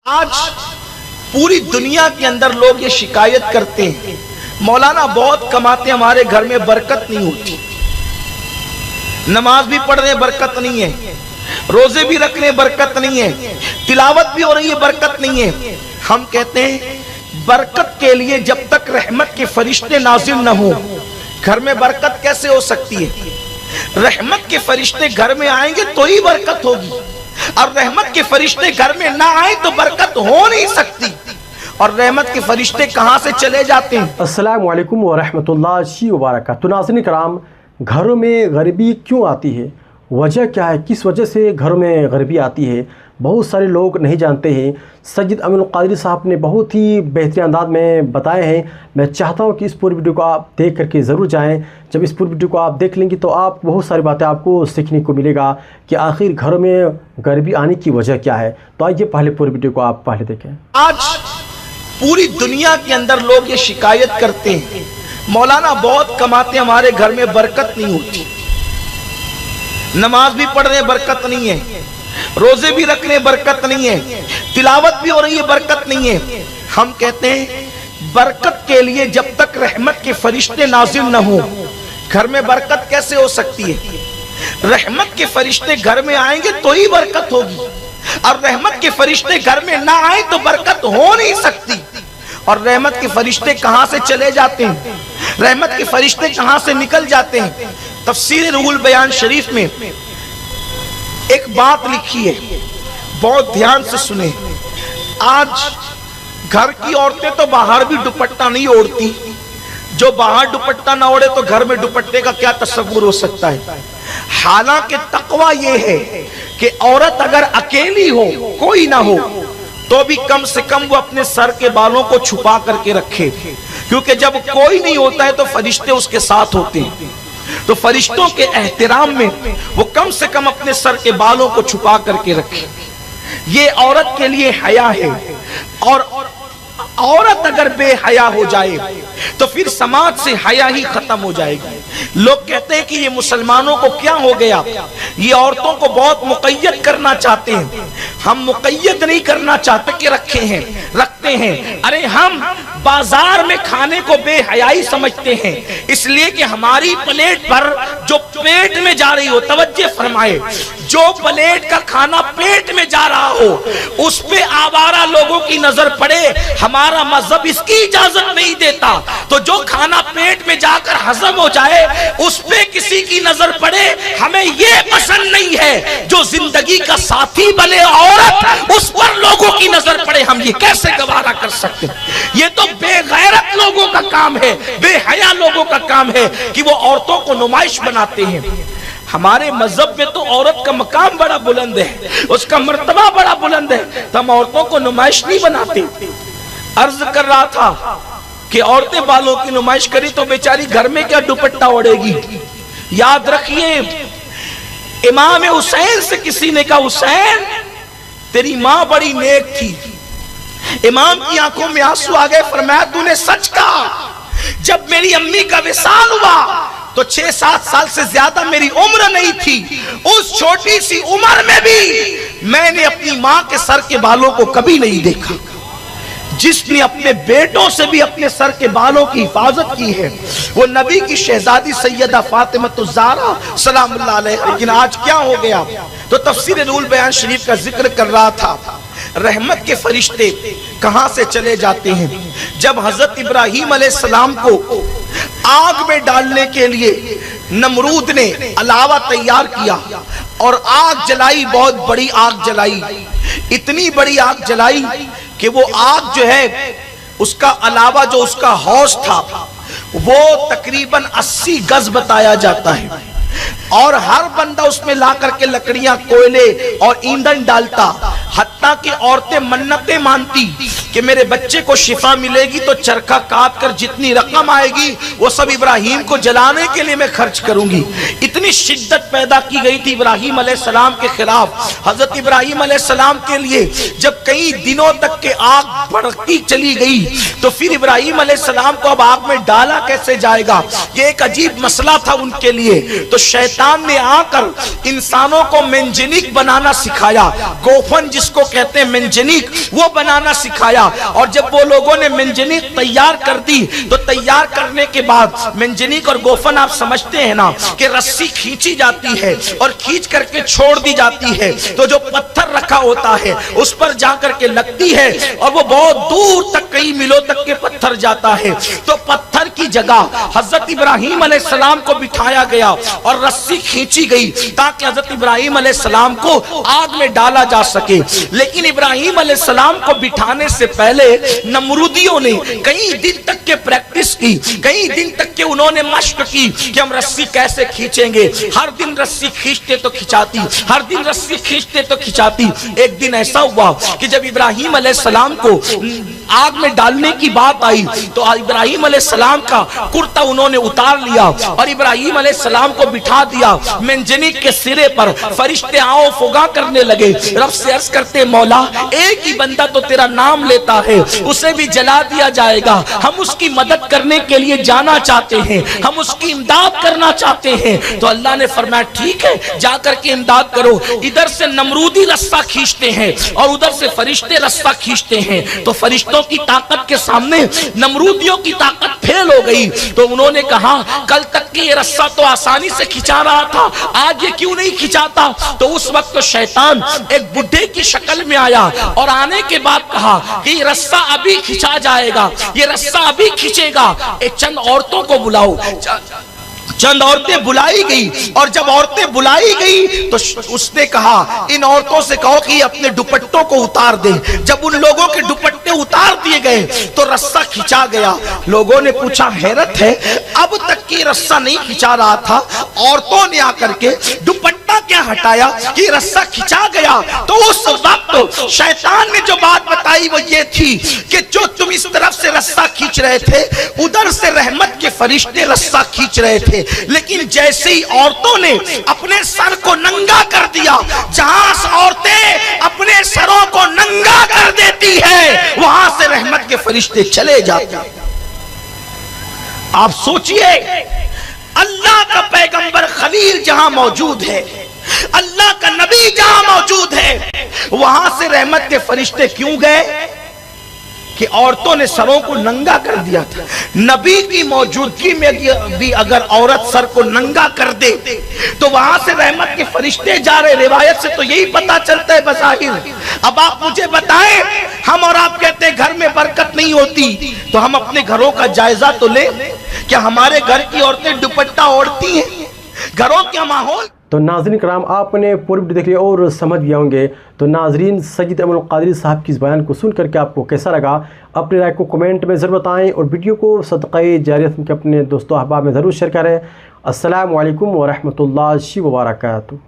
आज पूरी दुनिया के अंदर लोग ये शिकायत करते हैं, मौलाना बहुत कमाते, हमारे घर में बरकत नहीं होती, नमाज भी पढ़ रहे बरकत नहीं है, रोजे भी रख रहे बरकत नहीं है, तिलावत भी हो रही है बरकत नहीं है। हम कहते हैं बरकत के लिए जब तक रहमत के फरिश्ते नाजिल न हो घर में बरकत कैसे हो सकती है? रहमत के फरिश्ते घर में आएंगे तो ही बरकत होगी, और रहमत के फरिश्ते घर में ना आए तो बरकत हो नहीं सकती। और रहमत के फरिश्ते कहां से चले जाते हैं? अस्सलामु अलैकुम व रहमतुल्लाहि व बरकातहू। नाज़रीन कराम, घरों में गरीबी क्यों आती है, वजह क्या है, किस वजह से घरों में गरीबी आती है, बहुत सारे लोग नहीं जानते हैं। सैयद अमीनुल क़ादरी साहब ने बहुत ही बेहतरीन अंदाज में बताए हैं। मैं चाहता हूं कि इस पूरी वीडियो को आप देख करके ज़रूर जाएं। जब इस पूरी वीडियो को आप देख लेंगे तो आप बहुत सारी बातें आपको सीखने को मिलेगा कि आखिर घरों में गरीबी आने की वजह क्या है। तो आइए पहले पूरी वीडियो को आप पहले देखें। आज पूरी दुनिया के अंदर लोग ये शिकायत करते हैं, मौलाना बहुत कमाते, हमारे घर में बरकत नहीं होती, नमाज भी पढ़ रहे बरकत नहीं है, रोजे भी रख रहे बरकत नहीं है, तिलावत भी हो रही है बरकत नहीं है। हम कहते हैं बरकत के लिए जब तक रहमत के फरिश्ते नाजिल न हो घर में बरकत कैसे हो सकती है? रहमत के फरिश्ते घर में आएंगे तो ही बरकत होगी, और रहमत के फरिश्ते घर में ना आए तो बरकत हो नहीं सकती। और रहमत के फरिश्ते कहां से चले जाते हैं, रहमत के फरिश्ते कहां से निकल जाते हैं? तफसीर रूहुल बयान शरीफ में एक बात लिखी है, बहुत ध्यान से सुने। आज घर की औरतें तो बाहर भी दुपट्टा नहीं ओढ़ती, जो बाहर दुपट्टा ना ओढ़े तो घर में दुपट्टे का क्या तस्वुर हो सकता है? हालांकि तकवा ये है कि औरत अगर अकेली हो, कोई ना हो, तो भी कम से कम वो अपने सर के बालों को छुपा करके रखे, क्योंकि जब कोई नहीं होता है तो फरिश्ते उसके साथ होते हैं, तो फरिश्तों के एहतराम में वो कम से कम अपने सर के बालों को छुपा करके रखे। ये औरत के लिए हया है, और औरत अगर बेहया हो जाए तो फिर समाज से हया ही खत्म हो जाएगी। लोग कहते हैं कि ये मुसलमानों को क्या हो गया, ये औरतों को बहुत मुक़य्यद करना चाहते हैं। हम मुक़य्यद नहीं करना चाहते कि रखते हैं। अरे हम बाजार में खाने को बेहयाई समझते हैं, इसलिए कि हमारी प्लेट पर जो पेट में जा रही हो, तवज्जो फरमाए, जो प्लेट का खाना पेट में जा रहा हो उस पे आवारा लोगों की नजर पड़े, हमारा मजहब इसकी इजाजत नहीं देता। तो जो खाना पेट में जाकर हजम हो जाए उस पे किसी की नजर पड़े, हमें ये पसंद नहीं है। जो जिंदगी का साथी बने औरत, उस पर लोगों की नजर पड़े, हम ये कैसे गवारा कर सकते हैं? ये तो बेगैरत लोगों का काम है, बेहया लोगों का काम है कि वो औरतों को नुमाइश बनाते हैं। हमारे मजहब में तो औरत का मकाम बड़ा बुलंद है, उसका मर्तबा बड़ा बुलंद है, तो हम औरतों को नुमाइश नहीं बनाते। अर्ज कर रहा था कि औरतें बालों की नुमाइश करी तो बेचारी घर में क्या दुपट्टा ओढ़ेगी? याद रखिए, इमाम हुसैन से किसी ने कहा, हुसैन तेरी माँ बड़ी नेक थी। इमाम की आंखों में आंसू आ गए, फरमाया तूने सच कहा। जब मेरी अम्मी का विसाल हुआ तो 6-7 साल से ज्यादा मेरी उम्र नहीं थी, उस छोटी सी उम्र में भी मैंने अपनी माँ के सर के बालों को कभी नहीं देखा। जिसने अपने बेटों से भी अपने सर के बालों की हिफाजत की है वो नबी की शहजादी सैयदा फातिमा सलामुल्लाह अलैहा। लेकिन आज क्या हो गया? तो तफसीर रूहुल बयान शरीफ का जिक्र कर रहा था, रहमत के फरिश्ते कहां से चले जाते हैं? जब हजरत इब्राहीम अलैहिस्सलाम को आग में डालने के लिए नमरूद ने अलावा तैयार किया और आग जलाई, बहुत बड़ी आग जलाई, इतनी बड़ी आग जलाई कि वो आग जो है उसका अलावा जो उसका हौज था वो तकरीबन 80 गज बताया जाता है, और हर बंदा उसमें ला करके लकड़ियां, कोयले और ईंधन डालता। हत्ता कि औरतें मन्नतें मानती कि मेरे बच्चे को शिफा मिलेगी तो चरखा काट कर जितनी रकम आएगी वो सब इब्राहिम को जलाने के लिए मैं खर्च करूंगी। इतनी शिद्दत पैदा की गई थी इब्राहिम अलैहिस्सलाम के खिलाफ। हजरत इब्राहिम अलैहिस्सलाम के लिए जब कई दिनों तक के आग भड़कती चली गई तो फिर इब्राहिम अलैहिस्सलाम को अब आग में डाला कैसे जाएगा, ये एक अजीब मसला था उनके लिए। तो शैतान ने आकर इंसानों को मेंजनिक बनाना सिखाया, गोफन जिसको कहते हैं मंजनीक, वो बनाना सिखाया। और जब वो लोगों ने मंजनीक तैयार कर दी तो तैयार करने के बाद मंजनीक और गोफन आप समझते हैं ना कि रस्सी खींची जाती है और खींच करके छोड़ दी जाती है, तो जो पत्थर रखा होता है उस पर जाकर के लगती है और वो बहुत दूर तक, कई मीलों तक के पत्थर जाता है। तो पत्थर की जगह हजरत इब्राहिम अलैहिस्सलाम को बिठाया गया और रस्सी खींची गई ताकि हजरत इब्राहिम अलैहिस्सलाम को आग में डाला जा सके। लेकिन इब्राहिम अलैहिस्सलाम को बिठाने से पहले नमरूदियों ने कई दिन तक के प्रैक्टिस की, कई दिन तक के उन्होंने मशक की कि हम रस्सी कैसे खींचेंगे। हर दिन रस्सी खींचते तो खिंचाती, हर दिन रस्सी खींचते तो खिंचाती। एक दिन ऐसा हुआ कि जब इब्राहिम अलैहिस्सलाम को आग में डालने की बात आई तो इब्राहिम अलैहिस्सलाम का कुर्ता उन्होंने उतार लिया और इब्राहिम अलैहिस्सलाम को बिठा दिया मंजनीक के सिरे पर। फरिश्ते आओ फुगा करने लगे, रब से अर्ज करते मौला एक ही बंदा तो तेरा नाम लेता है, उसे भी जला दिया जाएगा, हम उसकी मदद करने के लिए जाना चाहते हैं, हम उसकी इमदाद करना चाहते हैं। तो अल्लाह ने फरमाया ठीक है जाकर के इमदाद करो। इधर से नमरूदी रस्सा खींचते हैं और उधर से फरिश्ते रस्सा खींचते हैं। तो फरिश्तों की ताकत के सामने नमरूदियों की ताकत फेल हो गई। तो उन्होंने कहा कल तक के ये रस्सा तो आसानी से खिंचा रहा था, आज ये क्यों नहीं खिंचाता। तो उस वक्त तो शैतान एक बुढ़े की शक्ल में आया और आने के बाद कहा कि ये रस्सा अभी खिंचा जाएगा, ये रस्सा अभी खिंचेगा, एक चंद औरतों को बुलाओ। चंद औरतें बुलाई गई और जब औरतें बुलाई गई तो उसने कहा इन औरतों से कहो कि अपने दुपट्टों को उतार दे। जब उन लोगों के दुपट्टे उतार दिए गए तो रस्सा खिंचा गया। लोगों ने पूछा हैरत है अब तक की रस्सा नहीं खिंचा रहा था, औरतों ने आकर के दुपट्टा क्या हटाया कि रस्सा खिंचा गया। तो उस वक्त शैतान ने जो बात बताई वो ये थी कि जो तुम इस तरफ से रस्सा खींच रहे थे उधर से रहमत के फरिश्ते रस्सा खींच रहे थे। लेकिन जैसे ही औरतों ने अपने सर को नंगा कर दिया, जहां औरतें अपने सरों को नंगा कर देती है वहां से रहमत के फरिश्ते चले जाते। आप सोचिए अल्लाह का पैगंबर खलील जहां मौजूद है, अल्लाह का नबी जहां मौजूद है, वहां से रहमत के फरिश्ते क्यों गए कि औरतों ने सरों को नंगा कर दिया था। नबी की मौजूदगी में भी अगर औरत सर को नंगा कर दे तो वहां से रहमत के फरिश्ते जा रहे। रिवायत से तो यही पता चलता है बज़ाहिर। अब आप मुझे बताएं, हम और आप कहते हैं घर में बरकत नहीं होती, तो हम अपने घरों का जायजा तो ले। क्या हमारे घर की औरतें दुपट्टा ओढ़ती हैं? घरों का माहौल। तो नाज़रीन कराम आपने पूरी वीडियो देख लिया और समझ गए होंगे। तो नाज़रीन सैयद अमरुल क़ादरी साहब की इस बयान को सुन करके आपको कैसा लगा अपनी राय को कमेंट में ज़रूर बताएं और वीडियो को सदक़े जारियत के अपने दोस्तों अहबाब में ज़रूर शेयर करें। अस्सलामु अलैकुम व रहमतुल्लाहि व बरकातुहू।